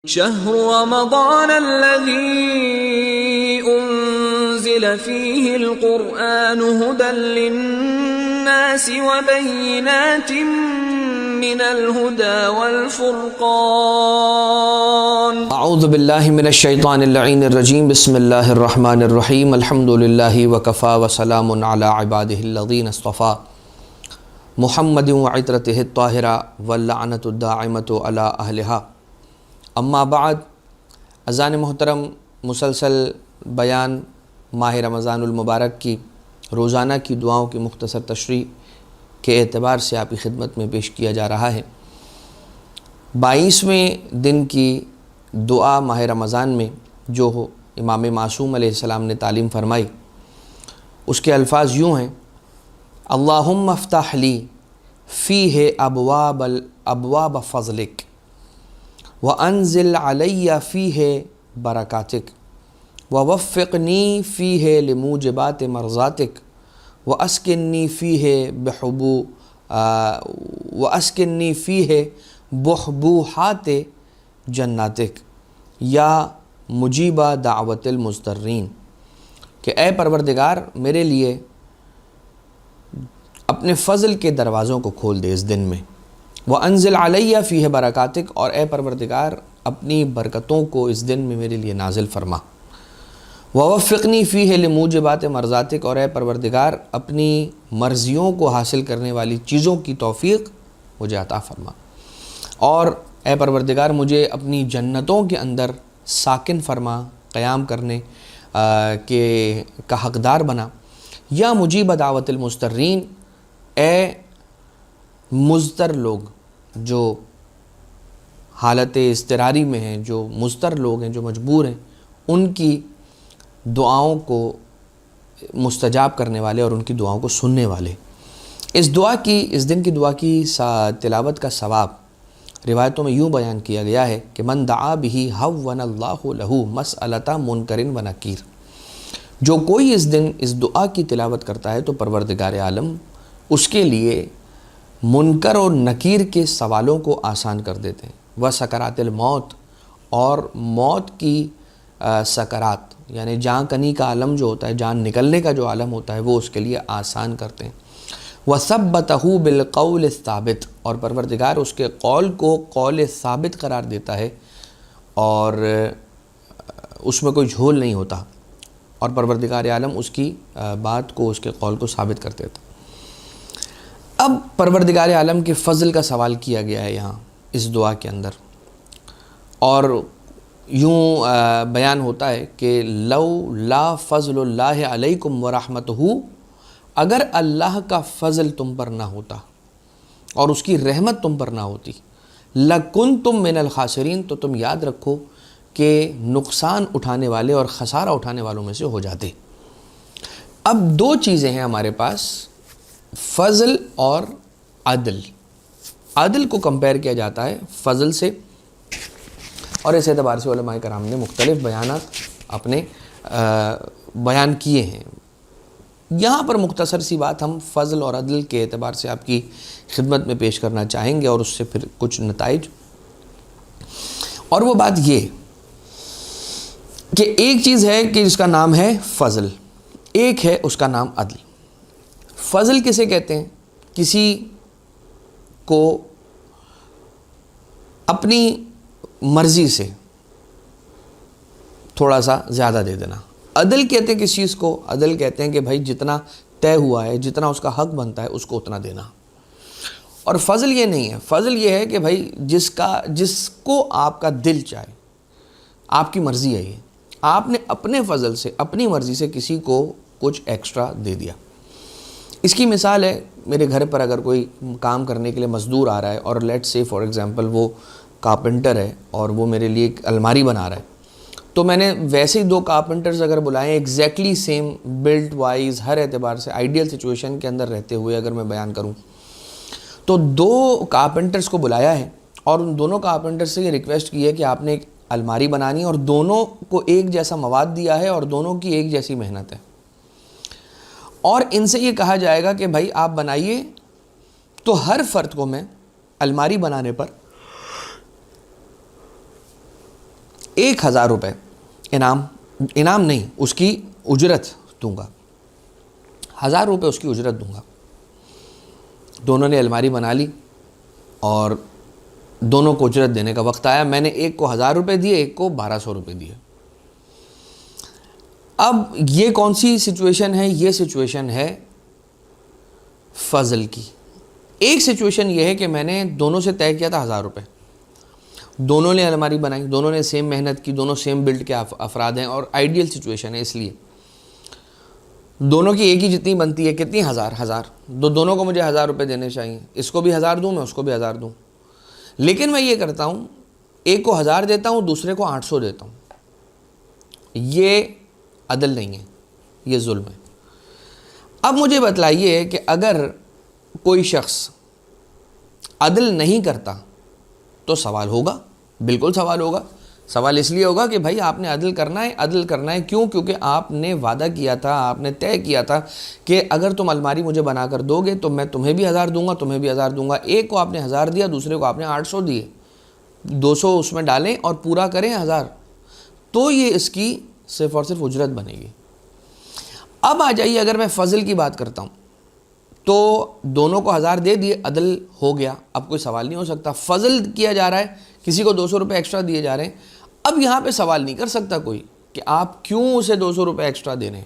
شهر رمضان الذي أنزل فيه القرآن هدى للناس وبينات من الهدى والفرقان اعوذ باللہ من الشیطان اللعین الرجیم بسم اللہ الرحمن الرحیم الحمد للہ وکفا وسلام علی عبادہ الذین اصطفیٰ محمد وعطرتہ الطاہرہ واللعنۃ الداعمۃ علی اہلہا اما بعد. اذان محترم مسلسل بیان ماہ رمضان المبارک کی روزانہ کی دعاؤں کی مختصر تشریح کے اعتبار سے آپ کی خدمت میں پیش کیا جا رہا ہے. 22ویں دن کی دعا ماہ رمضان میں جو امام معصوم علیہ السلام نے تعلیم فرمائی، اس کے الفاظ یوں ہیں: اللہم افتح لی فیہ ابواب فضلک وانزل علی فیہ برکاتک ووفقنی فیہ لموجبات مرضاتک واسکنی فیہ بحبوحات جناتک یا مجیبہ دعوت المضطرین. کہ اے پروردگار میرے لیے اپنے فضل کے دروازوں کو کھول دے اس دن میں، وانزل علیہ فیہ برکاتک، اور اے پروردگار اپنی برکتوں کو اس دن میں میرے لیے نازل فرما. ووفقنی فیہ لموجبات مرضاتک، اور اے پروردگار اپنی مرضیوں کو حاصل کرنے والی چیزوں کی توفیق مجھے عطا فرما، اور اے پروردگار مجھے اپنی جنتوں کے اندر ساکن فرما، قیام کرنے کا حقدار بنا. یا مجیب دعوت المضطرین، اے مضطر لوگ جو حالت اضطراری میں ہیں، جو مضطر لوگ ہیں، جو مجبور ہیں، ان کی دعاؤں کو مستجاب کرنے والے اور ان کی دعاؤں کو سننے والے. اس دن کی دعا کی تلاوت کا ثواب روایتوں میں یوں بیان کیا گیا ہے کہ من دعا بہ ہون اللہ لہ مسئلۃ منکر و نکیر. جو کوئی اس دن اس دعا کی تلاوت کرتا ہے تو پروردگار عالم اس کے لیے منکر اور نکیر کے سوالوں کو آسان کر دیتے ہیں. وسکرات الموت، اور موت کی سکرات یعنی جان کنی کا عالم جو ہوتا ہے، جان نکلنے کا جو عالم ہوتا ہے، وہ اس کے لیے آسان کرتے ہیں. وثبتہ بالقول الثابت، اور پروردگار اس کے قول کو قول ثابت قرار دیتا ہے اور اس میں کوئی جھول نہیں ہوتا، اور پروردگار عالم اس کی بات کو، اس کے قول کو ثابت کر دیتا. اب پروردگار عالم کے فضل کا سوال کیا گیا ہے یہاں اس دعا کے اندر، اور یوں بیان ہوتا ہے کہ لو لا فضل اللہ علیکم ورحمتہ، اگر اللہ کا فضل تم پر نہ ہوتا اور اس کی رحمت تم پر نہ ہوتی، لکنتم من الخاسرین، تو تم یاد رکھو کہ نقصان اٹھانے والے اور خسارہ اٹھانے والوں میں سے ہو جاتے. اب دو چیزیں ہیں ہمارے پاس، فضل اور عدل. عدل کو کمپیئر کیا جاتا ہے فضل سے، اور اس اعتبار سے علماء کرام نے مختلف بیانات اپنے بیان کیے ہیں. یہاں پر مختصر سی بات ہم فضل اور عدل کے اعتبار سے آپ کی خدمت میں پیش کرنا چاہیں گے، اور اس سے پھر کچھ نتائج. اور وہ بات یہ کہ ایک چیز ہے کہ جس کا نام ہے فضل، ایک ہے اس کا نام عدل. فضل کسے کہتے ہیں؟ کسی کو اپنی مرضی سے تھوڑا سا زیادہ دے دینا. عدل کہتے ہیں کس چیز کو؟ عدل کہتے ہیں کہ بھائی جتنا طے ہوا ہے، جتنا اس کا حق بنتا ہے، اس کو اتنا دینا. اور فضل یہ نہیں ہے. فضل یہ ہے کہ بھائی جس کو آپ کا دل چاہے، آپ کی مرضی ہے، یہ آپ نے اپنے فضل سے، اپنی مرضی سے کسی کو کچھ ایکسٹرا دے دیا. اس کی مثال ہے، میرے گھر پر اگر کوئی کام کرنے کے لیے مزدور آ رہا ہے، اور لیٹ سے فار ایگزامپل وہ کارپینٹر ہے اور وہ میرے لیے ایک الماری بنا رہا ہے، تو میں نے ویسے ہی 2 کارپینٹرز اگر بلائیں ایگزیکٹلی سیم بلڈ وائز، ہر اعتبار سے آئیڈیل سچویشن کے اندر رہتے ہوئے اگر میں بیان کروں، تو 2 کارپینٹرز کو بلایا ہے اور ان دونوں کارپینٹر سے یہ ریکویسٹ کی ہے کہ آپ نے ایک الماری بنانی، اور دونوں کو ایک جیسا مواد دیا ہے اور دونوں کی ایک جیسی محنت ہے، اور ان سے یہ کہا جائے گا کہ بھائی آپ بنائیے. تو ہر فرد کو میں الماری بنانے پر 1000 روپے انعام نہیں، اس کی اجرت دوں گا، 1000 روپے اس کی اجرت دوں گا۔ دونوں نے الماری بنا لی اور دونوں کو اجرت دینے کا وقت آیا، میں نے ایک کو 1000 روپے دیے، ایک کو 1200 روپے دیے۔ اب یہ کون سی سچویشن ہے؟ یہ سچویشن ہے فضل کی۔ ایک سچویشن یہ ہے کہ میں نے دونوں سے طے کیا تھا 1000 روپے، دونوں نے الماری بنائی، دونوں نے سیم محنت کی، دونوں سیم بلڈ کے افراد ہیں اور آئیڈیل سچویشن ہے، اس لیے دونوں کی ایک ہی جتنی بنتی ہے، کتنی؟ 1000 دونوں کو مجھے 1000 روپے دینے چاہیے، اس کو بھی 1000 دوں میں، اس کو بھی 1000 دوں، لیکن میں یہ کرتا ہوں ایک کو 1000 دیتا ہوں، دوسرے کو 800 دیتا ہوں۔ یہ عدل نہیں ہے، یہ ظلم ہے۔ اب مجھے بتلائیے کہ اگر کوئی شخص عدل نہیں کرتا تو سوال ہوگا، بالکل سوال ہوگا۔ سوال اس لیے ہوگا کہ بھائی آپ نے عدل کرنا ہے، عدل کرنا ہے کیوں؟ کیونکہ آپ نے وعدہ کیا تھا، آپ نے طے کیا تھا کہ اگر تم الماری مجھے بنا کر دو گے تو میں تمہیں بھی 1000 دوں گا، تمہیں بھی 1000 دوں گا۔ ایک کو آپ نے 1000 دیا، دوسرے کو آپ نے 800 دیے، 200 اس میں ڈالیں اور پورا کریں 1000، تو یہ اس کی صرف اور صرف اجرت بنے گی۔ اب آ جائیے، اگر میں فضل کی بات کرتا ہوں تو دونوں کو 1000 دے دیے، عدل ہو گیا، اب کوئی سوال نہیں ہو سکتا۔ فضل کیا جا رہا ہے، کسی کو 200 روپے ایکسٹرا دیے جا رہے ہیں، اب یہاں پہ سوال نہیں کر سکتا کوئی کہ آپ کیوں اسے 200 روپے ایکسٹرا دے رہے ہیں۔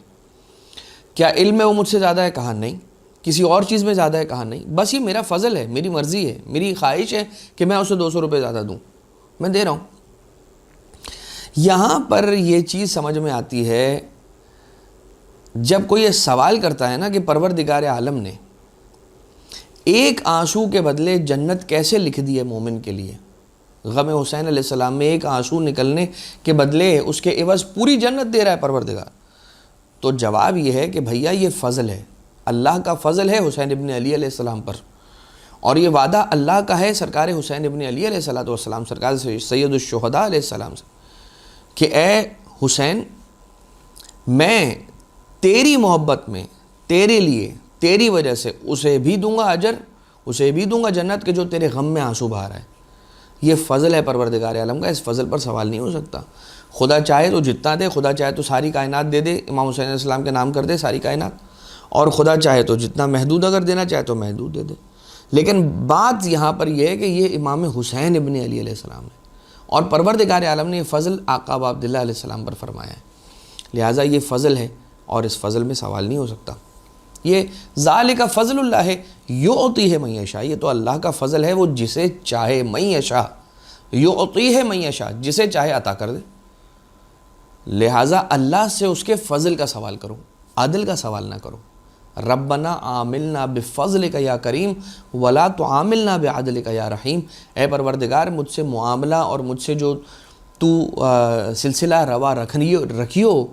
کیا علم میں وہ مجھ سے زیادہ ہے؟ کہا نہیں۔ کسی اور چیز میں زیادہ ہے؟ کہا نہیں۔ بس یہ میرا فضل ہے، میری مرضی ہے، میری خواہش ہے کہ میں اسے 200 روپے زیادہ دوں، میں دے رہا ہوں۔ یہاں پر یہ چیز سمجھ میں آتی ہے جب کوئی یہ سوال کرتا ہے نا کہ پروردگار عالم نے ایک آنسو کے بدلے جنت کیسے لکھ دی ہے مومن کے لیے، غم حسین علیہ السلام میں ایک آنسو نکلنے کے بدلے اس کے عوض پوری جنت دے رہا ہے پروردگار، تو جواب یہ ہے کہ بھیا یہ فضل ہے، اللہ کا فضل ہے حسین ابن علی علیہ السلام پر، اور یہ وعدہ اللہ کا ہے سرکار حسین ابن علی علیہ السلام، سرکار سید الشہداء علیہ السلام سے، کہ اے حسین، میں تیری محبت میں تیرے لیے، تیری وجہ سے اسے بھی دوں گا اجر، اسے بھی دوں گا جنت، کہ جو تیرے غم میں آنسو بہا رہا ہے۔ یہ فضل ہے پروردگار عالم کا، اس فضل پر سوال نہیں ہو سکتا۔ خدا چاہے تو جتنا دے، خدا چاہے تو ساری کائنات دے دے، امام حسین علیہ السلام کے نام کر دے ساری کائنات، اور خدا چاہے تو جتنا محدود اگر دینا چاہے تو محدود دے دے، لیکن بات یہاں پر یہ ہے کہ یہ امام حسین ابن علی علیہ السلام ہے، اور پروردگار عالم نے یہ فضل آقا ابو عبداللہ علیہ السلام پر فرمایا ہے، لہٰذا یہ فضل ہے اور اس فضل میں سوال نہیں ہو سکتا۔ یہ ذالک فضل اللہ یعطیہ من یشاء، یہ تو اللہ کا فضل ہے، وہ جسے چاہے، من یشاء یعطیہ من یشاء، جسے چاہے عطا کر دے، لہٰذا اللہ سے اس کے فضل کا سوال کرو، عدل کا سوال نہ کرو۔ ربنا عاملنا بفضلک یا کریم ولا تعاملنا بعدلک یا رحیم، اے پروردگار مجھ سے معاملہ اور مجھ سے جو تو سلسلہ روا رکھیو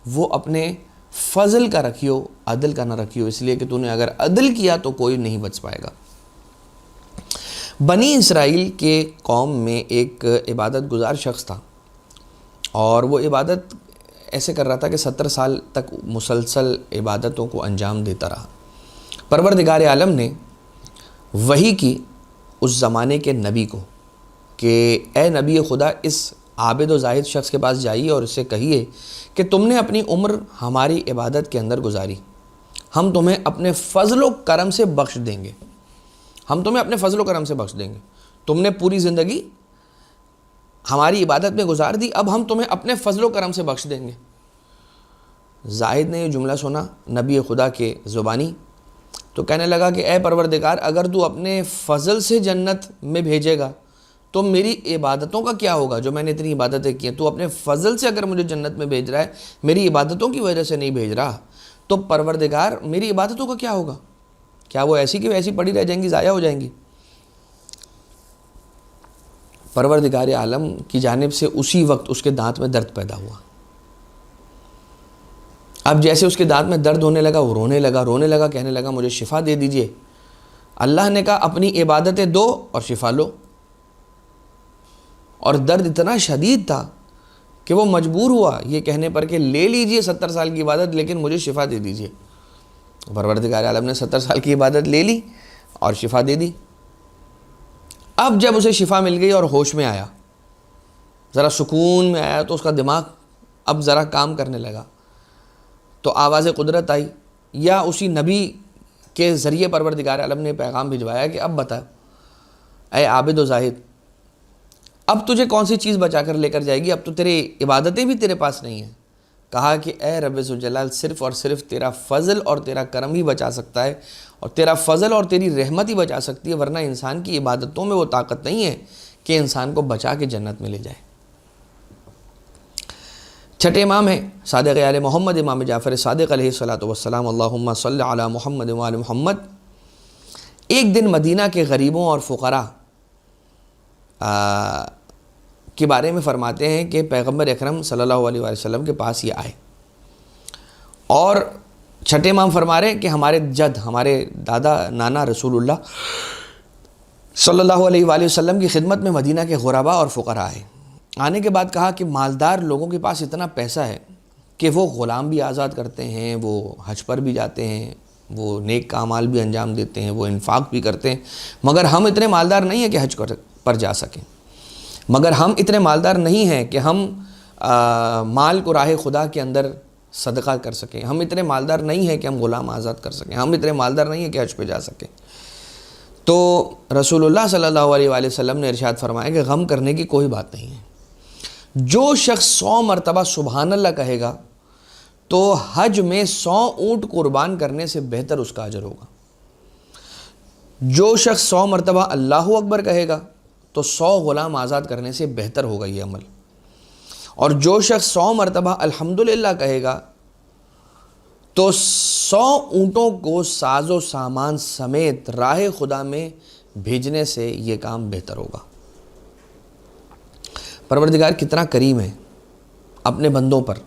وہ اپنے فضل کا رکھیو، عدل کا نہ رکھیو، اس لیے کہ تو نے اگر عدل کیا تو کوئی نہیں بچ پائے گا۔ بنی اسرائیل کے قوم میں ایک عبادت گزار شخص تھا، اور وہ عبادت ایسے کر رہا تھا کہ 70 سال تک مسلسل عبادتوں کو انجام دیتا رہا۔ پروردگار عالم نے وحی کی اس زمانے کے نبی کو کہ اے نبی خدا، اس عابد و زاہد شخص کے پاس جائیے اور اس سے کہیے کہ تم نے اپنی عمر ہماری عبادت کے اندر گزاری، ہم تمہیں اپنے فضل و کرم سے بخش دیں گے، ہم تمہیں اپنے فضل و کرم سے بخش دیں گے، تم نے پوری زندگی ہماری عبادت میں گزار دی، اب ہم تمہیں اپنے فضل و کرم سے بخش دیں گے۔ زاہد نے یہ جملہ سنا نبی خدا کے زبانی، تو کہنے لگا کہ اے پروردگار، اگر تو اپنے فضل سے جنت میں بھیجے گا تو میری عبادتوں کا کیا ہوگا جو میں نے اتنی عبادتیں کی ہیں؟ تو اپنے فضل سے اگر مجھے جنت میں بھیج رہا ہے، میری عبادتوں کی وجہ سے نہیں بھیج رہا، تو پروردگار میری عبادتوں کا کیا ہوگا؟ کیا وہ ایسی کی ویسی پڑی رہ جائیں گی، ضائع ہو جائیں گی؟ پروردگار عالم کی جانب سے اسی وقت اس کے دانت میں درد پیدا ہوا۔ اب جیسے اس کے دانت میں درد ہونے لگا، وہ رونے لگا، کہنے لگا مجھے شفا دے دیجئے۔ اللہ نے کہا اپنی عبادتیں دو اور شفا لو، اور درد اتنا شدید تھا کہ وہ مجبور ہوا یہ کہنے پر کہ لے لیجئے 70 سال کی عبادت، لیکن مجھے شفا دے دیجئے۔ پروردگار عالم نے 70 سال کی عبادت لے لی اور شفا دے دی۔ اب جب اسے شفا مل گئی اور ہوش میں آیا، ذرا سکون میں آیا تو اس کا دماغ اب ذرا کام کرنے لگا، تو آواز قدرت آئی، یا اسی نبی کے ذریعے پروردگار عالم نے پیغام بھجوایا کہ اب بتا اے عابد و زاہد، اب تجھے کون سی چیز بچا کر لے کر جائے گی، اب تو تیرے عبادتیں بھی تیرے پاس نہیں ہیں۔ کہا کہ اے رب ذوالجلال، صرف اور صرف تیرا فضل اور تیرا کرم ہی بچا سکتا ہے، اور تیرا فضل اور تیری رحمت ہی بچا سکتی ہے، ورنہ انسان کی عبادتوں میں وہ طاقت نہیں ہے کہ انسان کو بچا کے جنت میں لے جائے۔ چھٹے امام ہیں صادق آل محمد امام جعفر صادق علیہ الصلوۃ والسلام، اللہم صلی علی محمد وآل محمد۔ ایک دن مدینہ کے غریبوں اور فقراء کے بارے میں فرماتے ہیں کہ پیغمبر اکرم صلی اللہ علیہ وسلم کے پاس یہ آئے، اور چھٹے امام فرما رہے ہیں کہ ہمارے جد، ہمارے دادا نانا رسول اللہ صلی اللہ علیہ وآلہ وسلم کی خدمت میں مدینہ کے غرباء اور فقراء آئے۔ آنے کے بعد کہا کہ مالدار لوگوں کے پاس اتنا پیسہ ہے کہ وہ غلام بھی آزاد کرتے ہیں، وہ حج پر بھی جاتے ہیں، وہ نیک اعمال بھی انجام دیتے ہیں، وہ انفاق بھی کرتے ہیں، مگر ہم اتنے مالدار نہیں ہیں کہ حج پر جا سکیں، مگر ہم اتنے مالدار نہیں ہیں کہ ہم مال کو راہ خدا کے اندر صدقہ کر سکیں، ہم اتنے مالدار نہیں ہیں کہ ہم غلام آزاد کر سکیں، ہم اتنے مالدار نہیں ہیں کہ حج پہ جا سکیں۔ تو رسول اللہ صلی اللہ علیہ وآلہ وسلم نے ارشاد فرمایا کہ غم کرنے کی کوئی بات نہیں ہے، جو شخص 100 مرتبہ سبحان اللہ کہے گا تو حج میں 100 اونٹ قربان کرنے سے بہتر اس کا اجر ہوگا۔ جو شخص 100 مرتبہ اللہ اکبر کہے گا تو 100 غلام آزاد کرنے سے بہتر ہوگا یہ عمل، اور جو شخص 100 مرتبہ الحمدللہ کہے گا تو 100 اونٹوں کو ساز و سامان سمیت راہ خدا میں بھیجنے سے یہ کام بہتر ہوگا۔ پروردگار کتنا کریم ہے اپنے بندوں پر،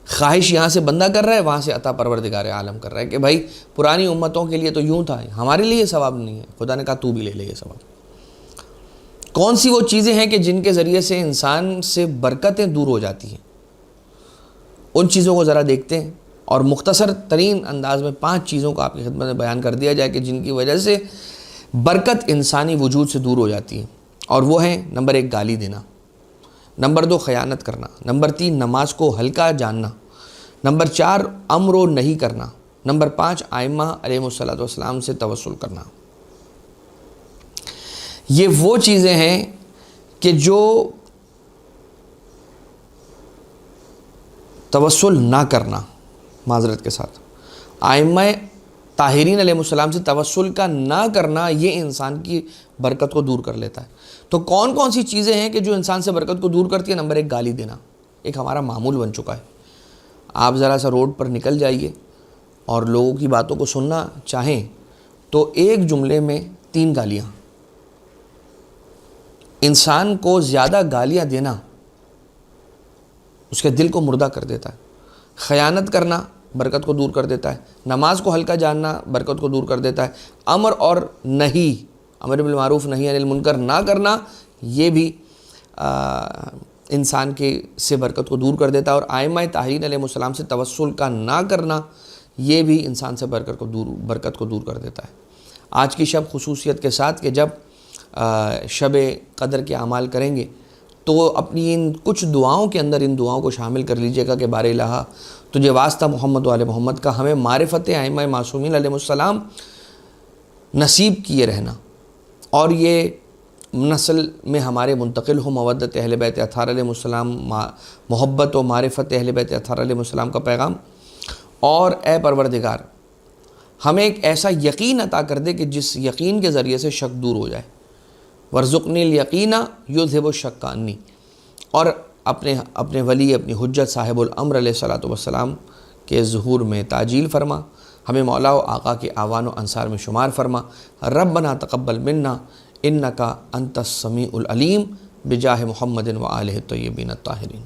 خواہش یہاں سے بندہ کر رہا ہے، وہاں سے عطا پروردگار عالم کر رہا ہے کہ بھائی پرانی امتوں کے لیے تو یوں تھا، ہمارے لیے یہ ثواب نہیں ہے۔ خدا نے کہا تو بھی لے لے یہ ثواب۔ کون سی وہ چیزیں ہیں کہ جن کے ذریعے سے انسان سے برکتیں دور ہو جاتی ہیں، ان چیزوں کو ذرا دیکھتے ہیں، اور مختصر ترین انداز میں 5 چیزوں کو آپ کی خدمت میں بیان کر دیا جائے کہ جن کی وجہ سے برکت انسانی وجود سے دور ہو جاتی ہے، اور وہ ہیں: نمبر 1 گالی دینا، نمبر 2 خیانت کرنا، نمبر 3 نماز کو ہلکا جاننا، نمبر 4 امر و نہیں کرنا، نمبر 5 ائمہ علیہ الصلوۃ والسلام سے توسل کرنا۔ یہ وہ چیزیں ہیں کہ جو توسل نہ کرنا، معذرت کے ساتھ ائمہ طاہرین علیہ السلام سے توسل کا نہ کرنا، یہ انسان کی برکت کو دور کر لیتا ہے۔ تو کون کون سی چیزیں ہیں کہ جو انسان سے برکت کو دور کرتی ہے؟ نمبر 1 گالی دینا، ایک ہمارا معمول بن چکا ہے۔ آپ ذرا سا روڈ پر نکل جائیے اور لوگوں کی باتوں کو سننا چاہیں تو ایک جملے میں 3 گالیاں۔ انسان کو زیادہ گالیاں دینا اس کے دل کو مردہ کر دیتا ہے۔ خیانت کرنا برکت کو دور کر دیتا ہے، نماز کو ہلکا جاننا برکت کو دور کر دیتا ہے، امر اور نہیں، امر بالمعروف نہی عن المنکر نہ کرنا، یہ بھی انسان کے سے برکت کو دور کر دیتا ہے، اور ائمہ طاہرین علیہ السلام سے توسل کا نہ کرنا، یہ بھی انسان سے برکت کو دور کر دیتا ہے۔ آج کی شب خصوصیت کے ساتھ کہ جب شب قدر کے اعمال کریں گے تو اپنی ان کچھ دعاؤں کے اندر ان دعاؤں کو شامل کر لیجئے گا کہ بار الہ تجھے واسطہ محمد و آل محمد کا، ہمیں معرفت ائمہ معصومین علیہ السلام نصیب کیے رہنا، اور یہ نسل میں ہمارے منتقل ہو مودت اہل بیت اطہار علیہ السلام، محبت و معرفت اہل بیت اطہار علیہ السلام کا پیغام۔ اور اے پروردگار ہمیں ایک ایسا یقین عطا کر دے کہ جس یقین کے ذریعے سے شک دور ہو جائے، وارزقنی الیقین یذہب الشک عنی، اور اپنے ولی، اپنی حجت صاحب الامر علیہ الصلوۃ والسلام کے ظہور میں تعجیل فرما، ہمیں مولا و آقا کے اعوان و انصار میں شمار فرما۔ ربنا تقبل منا انک انت السمیع العلیم بجاہ محمد و آلہ الطیبین الطاہرین۔